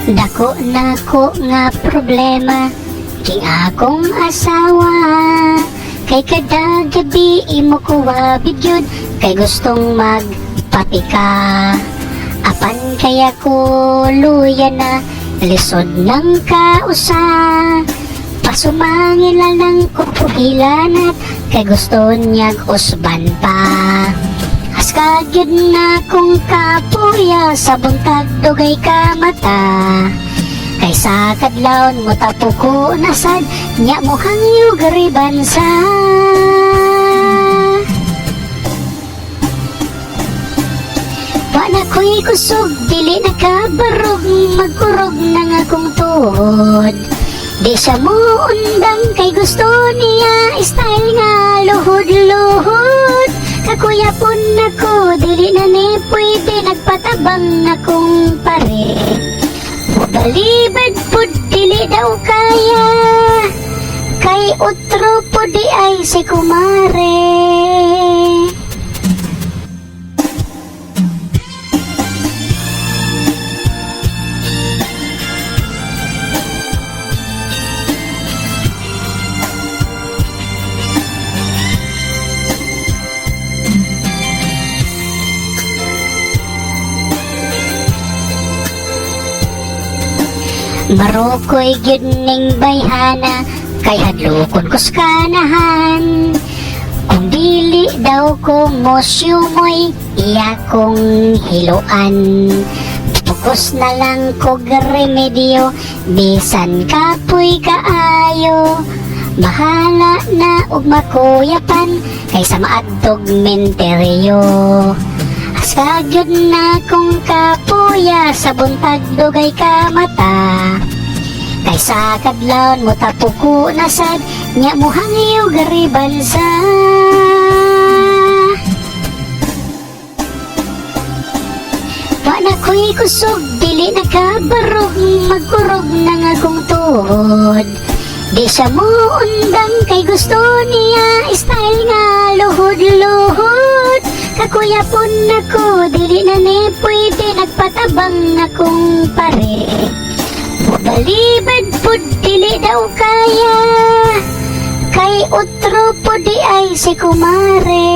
Dako na ko nga problema king akong asawa, kay kada gabi imo ko wabid yun, kay gustong magpatika. Apan kaya ko luya na lisod ng kausa, pasumangin lang ng kupuhilanat, kay gusto niyag usban pa. Askagyod na kung kapuya sa buntag dugay ka mata, kaysa kadlawon mo tapuko nasad nya mo hangyo garibansa. Wala ko'y kusog, dili nakabarog, magkurog na nga kong tuhod. Di siya mo undang kay gusto niya, style nga luhod-luhod. Kakuya po na ko, dili na ni pwede, nagpatabang na kong pare. Balibad po, dili daw kaya, kay utro po di ay si kumare. Marukoy gyud ning bayhana, kay hadlokon ko skanahan. Kung dili daw ko mosyumoy, iya kong hiluan. Pukos na lang ko remedyo, bisan kapoy kaayo. Bahala na og makuyapan, kaysa maadtog menteryo. Askagyod na kung kapuya sa buntag dugay ka mata, kaysa kadlawon mo tapuko nasad nya mo hangyo garibansa. Wala ko'y kusog, dili nakabarog, magkurog na nga kong tuhod. Di siya mo undang kay gusto niya, style nga luhod-luhod. Kakuya po na ko, dili na ni pwede, nagpatabang na kong pare. Balibad po, dili daw kaya, kay utro po di ay si kumare.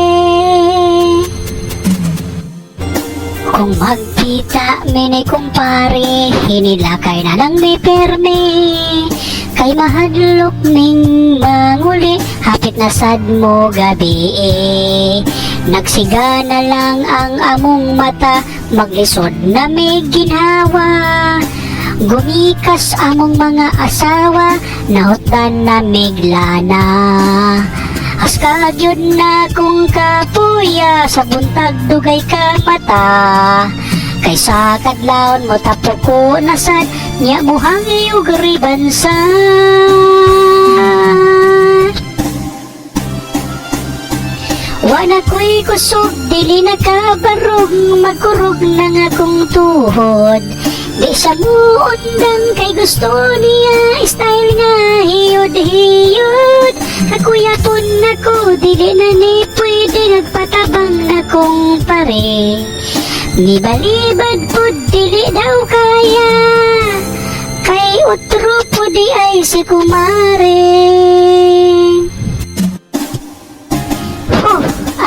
Kung magkita mini kumpare, hinilakay na lang ni perme, kay mahadlok ning manguli, hapit na sad mo gabi Nagsiga na lang ang among mata, maglisod na may ginhawa. Gumikas among mga asawa, nahutdan na miglana. Askagyod na kung kapuya sa buntag dugay ka mata, kaysa kadlawon mo tapuko nasad nya mo hangyo garibansa. Wala ko'y kusog, dili nakabarog, magkurog na nga kong tuhod. Di siya mo undang kay gusto niya, style nga hiyod-hiyod. Kakuya po na ko, dili na ni pwede, nagpatabang na kong pare. Ni balibad po, dili daw kaya, kay utro po di ay si kumare.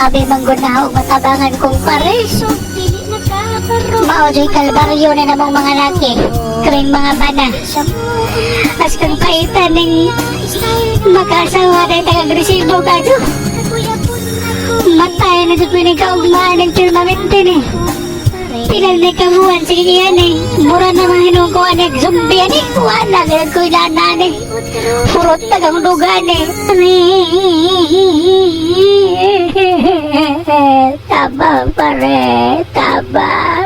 Abi manggunaw matabangan kong pareso, dili nakabarog. Mao'y kalbaryo na namong mga laki, kring mga bana. As kang paitan ng makasawa na taga-agresibo ka to. Matay na sa pinikaugmaan ng firmamente ni. Pinal na kabuhan, sige yan eh. Mura na mahinong ko anek, zombie yan eh. Wala, ganun ko ilanan eh. Purot tagang dugan eh. Tabang pare, tabang.